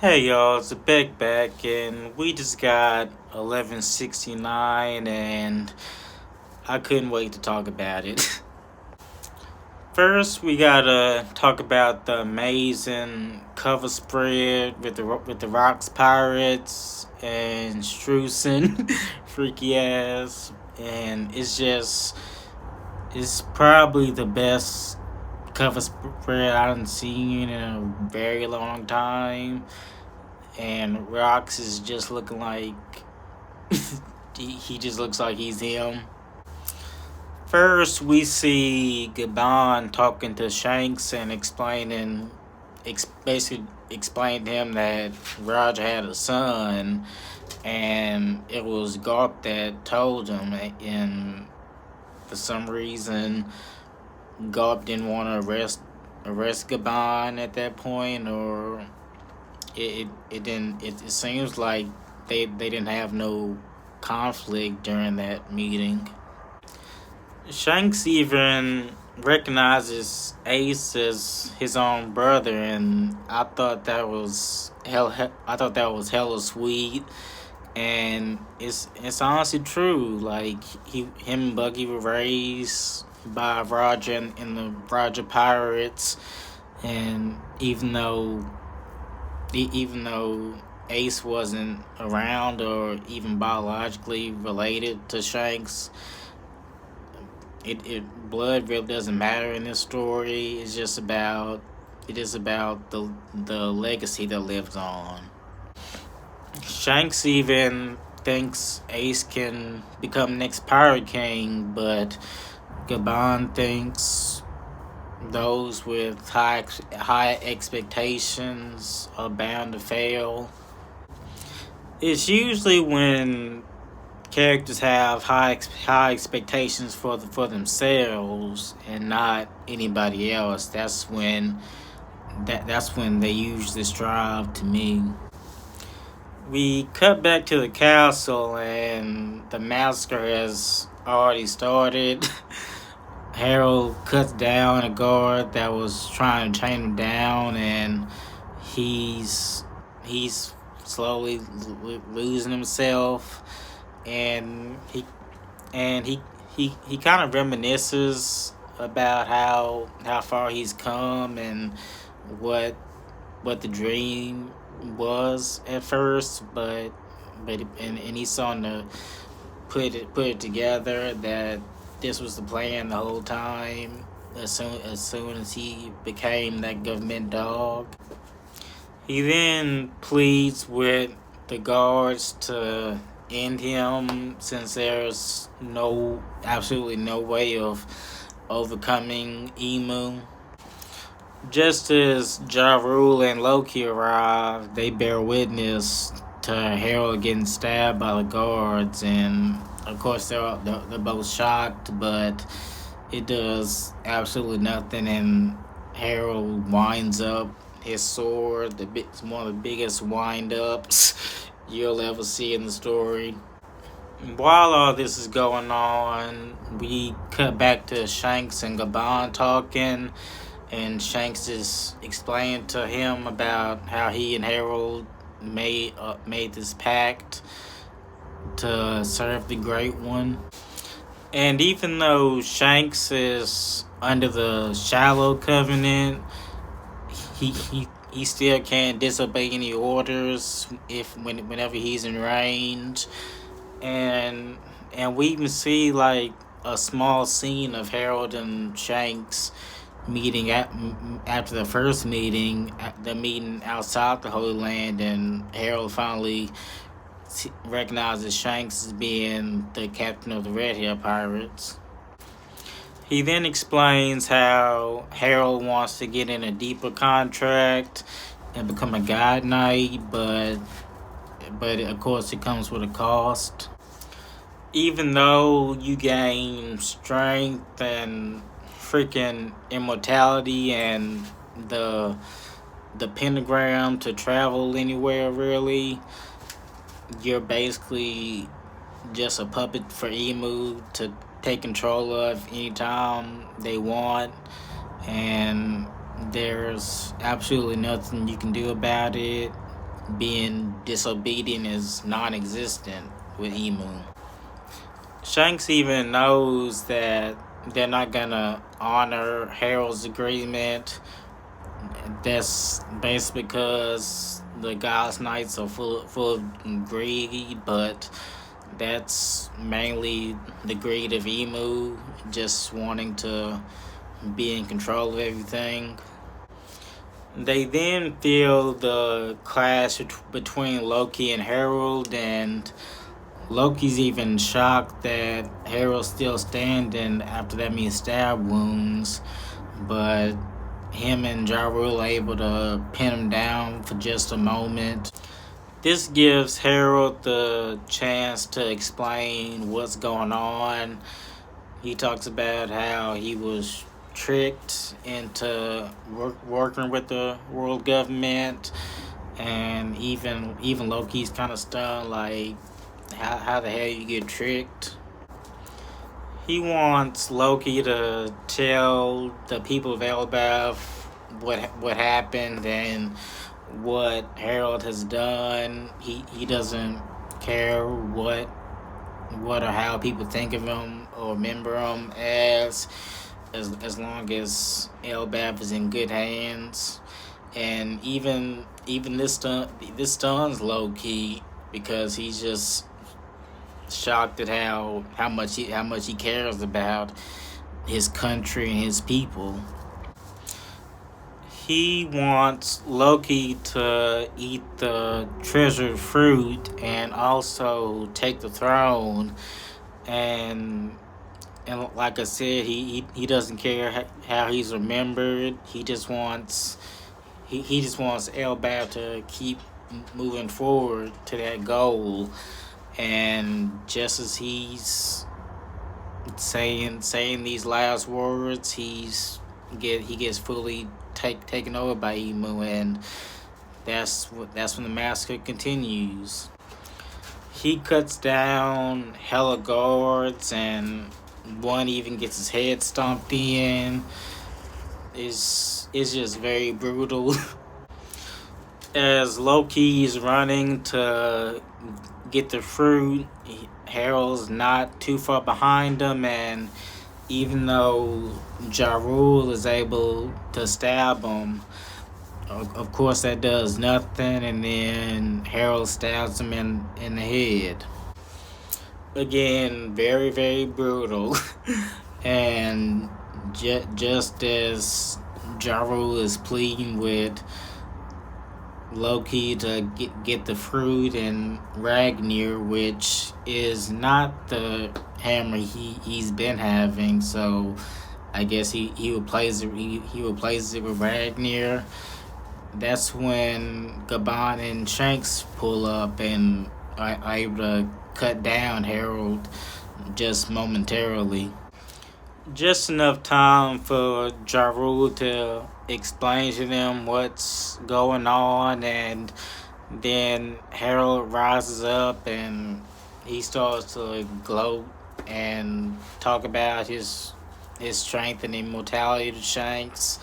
Hey y'all, it's the Beck back, and we just got 1169, and I couldn't wait to talk about it. First, we gotta talk about the amazing cover spread with the Rocks Pirates and Strusen, freaky ass, and it's probably the best cover spread I haven't seen in a very long time. And Rox is just looking like he just looks like he's him. First, we see Gabon talking to Shanks and basically explained to him that Roger had a son, and it was Garp that told him. And for some reason, Garp didn't want to arrest Gabon at that point, or it didn't. It seems like they didn't have no conflict during that meeting. Shanks even recognizes Ace as his own brother, and I thought that was hella sweet, and it's honestly true. Like him and Bucky were raised by Roger in the Roger Pirates, and even though Ace wasn't around or even biologically related to Shanks, it blood really doesn't matter in this story. It is about the legacy that lives on. Shanks even thinks Ace can become next Pirate King, but Gabon thinks those with high expectations are bound to fail. It's usually when characters have high expectations for themselves and not anybody else. That's when they usually strive to me. We cut back to the castle, and the massacre has already started. Harold cuts down a guard that was trying to chain him down, and he's slowly losing himself, and he kind of reminisces about how far he's come and what the dream was at first, and he's starting to put it together that this was the plan the whole time. As soon as he became that government dog, he then pleads with the guards to end him, since there's absolutely no way of overcoming Emu. Just as Ja Rule and Loki arrive, they bear witness to Harold getting stabbed by the guards, and of course they're both shocked, but it does absolutely nothing, and Harold winds up his sword. It's one of the biggest wind-ups you'll ever see in the story. While all this is going on, we cut back to Shanks and Gabon talking, and Shanks is explaining to him about how he and Harold made this pact to serve the Great One. And even though Shanks is under the Shallow Covenant, he still can't disobey any orders whenever he's in range. And we even see like a small scene of Harold and Shanks meeting after the first meeting, the meeting outside the Holy Land, and Harold finally recognizes Shanks as being the captain of the Red Hair Pirates. He then explains how Harold wants to get in a deeper contract and become a God Knight, but of course it comes with a cost. Even though you gain strength and freaking immortality and the pentagram to travel anywhere, really, you're basically just a puppet for Emu to take control of anytime they want, and there's absolutely nothing you can do about it. being disobedient is non-existent with Emu. Shanks even knows that they're not gonna honor Harold's agreement. That's basically because the God's Knights are full of greed, but that's mainly the greed of Emu, just wanting to be in control of everything. They then feel the clash between Loki and Harold, and Loki's even shocked that Harold's still standing after that many stab wounds, but him and Ja Rule are able to pin him down for just a moment. This gives Harold the chance to explain what's going on. He talks about how he was tricked into working with the world government, and even Loki's kind of stunned, like how the hell you get tricked. He wants Loki to tell the people of Elbaf what happened and what Harold has done. He doesn't care what or how people think of him or remember him as long as Elbaf is in good hands. And even this stuns Loki, because he's just shocked at how much he cares about his country and his people. He wants Loki to eat the treasured fruit and also take the throne. And like I said, he doesn't care how he's remembered. He just wants Elbaf to keep moving forward to that goal. And just as he's saying these last words, he gets fully taken over by Emu, and that's when the massacre continues. He cuts down hella guards, and one even gets his head stomped in. It's just very brutal. As Loki's running to get the fruit, Harold's not too far behind him, and even though Ja Rule is able to stab him, of course that does nothing, and then Harold stabs him in the head. Again, very, very brutal. And just as Ja Rule is pleading with Loki to get the fruit, and Ragnar, which is not the hammer he's been having, so I guess he replaces it with Ragnar. That's when Gaban and Shanks pull up and are able to cut down Harold just momentarily. Just enough time for Ja Rule to explain to them what's going on, and then Harold rises up and he starts to gloat and talk about his strength and immortality to Shanks,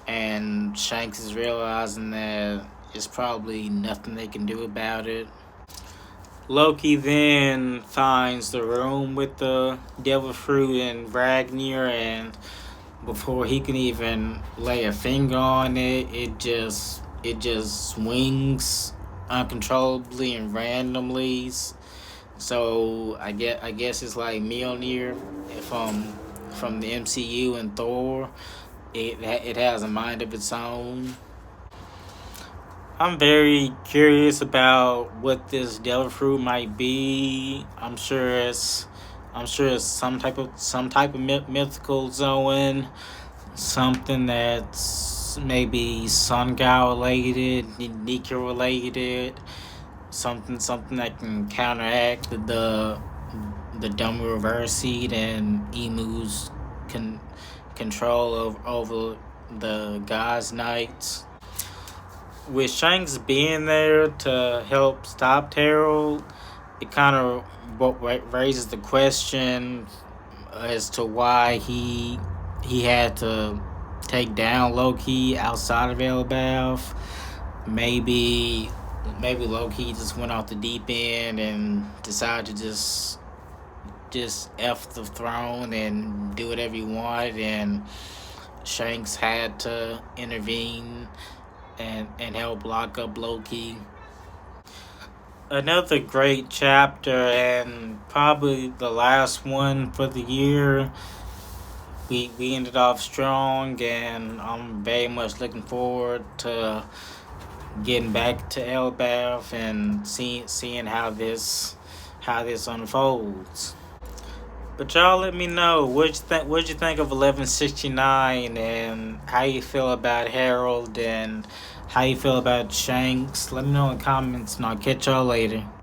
and Shanks is realizing that there's probably nothing they can do about it. Loki then finds the room with the devil fruit and Ragnar, and before he can even lay a finger on it, it just swings uncontrollably and randomly. So I guess it's like Mjolnir from the MCU and Thor. It has a mind of its own. I'm very curious about what this devil fruit might be. I'm sure it's some type of mythical zone, something that's maybe Sun God related, Nika related, something that can counteract the dumb reverse seed and Emu's control over the God's Knights. With Shanks being there to help stop Harold, it kind of raises the question as to why he had to take down Loki outside of Elbaf. Maybe maybe low key just went off the deep end and decided to just f the throne and do whatever he wanted, and Shanks had to intervene and help lock up Loki. Another great chapter, and probably the last one for the year. We ended off strong, and I'm very much looking forward to getting back to Elbath and seeing how this unfolds. But y'all, let me know what you think of 1169, and how you feel about Harold, and how you feel about Shanks. Let me know in the comments, and I'll catch y'all later.